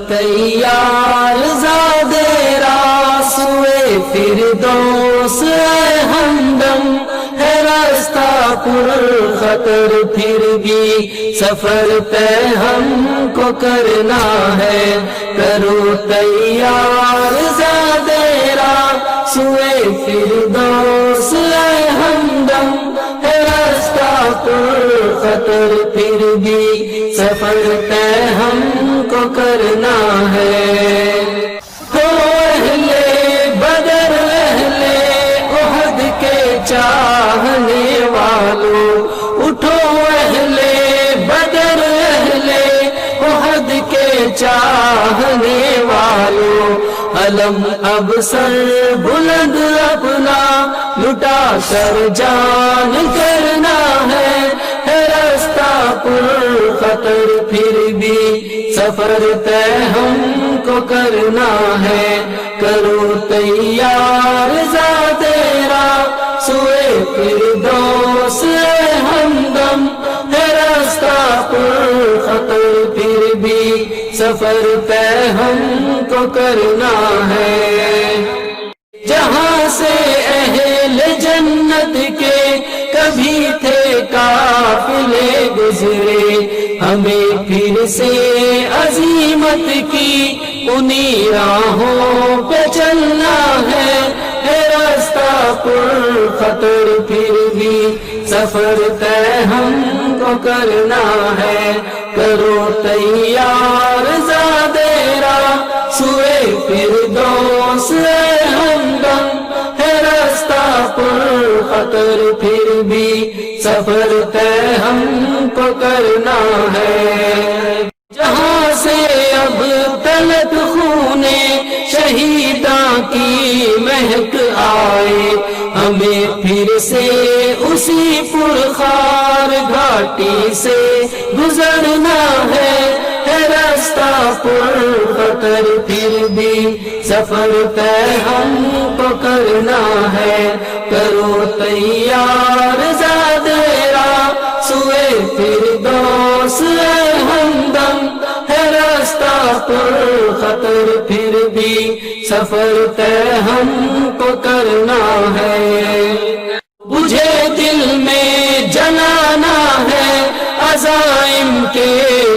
تیار زادے راسوئے فردوس اے ہمدم، ہے راستہ پر خطر پھر بھی سفر طے ہم کو کرنا ہے، کرو تیار زادے راسوئے فردوس اے ہمدم، ہے راستہ پر خطر پھر بھی سفر طے ہم کو کرنا ہے۔ تو اہل بدر اہل احد کے چاہنے والوں، اٹھو اہل بدر اہل احد کے چاہنے والوں، علم اب سر بلند اپنا لٹا کر جان کرنا ہے، راستہ پر خطر پھر بھی سفر طے ہم کو کرنا ہے، کرو تیار زادے راسوئے فردوس اے ہمدم، ہے راستہ پر خطر پھر بھی سفر طے ہم کو کرنا ہے۔ جہاں سے اہل جنت کے کبھی تھے قافلے گزرے، ہمیں پھر سے عزیمت کی انہی راہوں پہ چلنا ہے، راستہ پر خطر پھر بھی سفر طے ہم کو کرنا ہے، کرو تیار زادے راسوئے فردوس اے ہمدم، ہے راستہ پر خطر پھر بھی سفر طے ہم کو کرنا ہے۔ جہاں سے اب تلک خون شہیداں کی مہک آئے، ہمیں پھر سے اسی پرخار گھاٹی سے گزرنا ہے، راستہ پر خطر پھر بھی سفر طے ہم کو کرنا ہے، کرو تیار زادے راسوئے فردوس اے ہمدم، ہے راستہ پر خطر پھر بھی سفر طے ہم کو کرنا ہے۔ مجھے دل میں جلانا ہے عزائم کے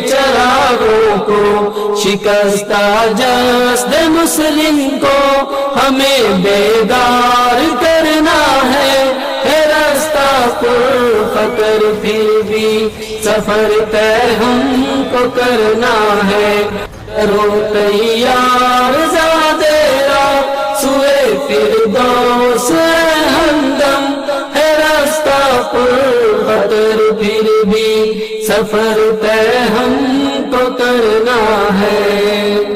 چراغوں کو، شکستہ جسد مسلم کو ہمیں بیدار کرنا ہے، راستہ پر خطر پھر بھی سفر طے ہم کو کرنا ہے، کرو تیار زادے راسوئے فردوس اے ہمدم، ہے راستہ پر خطر پھر بھی سفر طے ہم کو کرنا ہے۔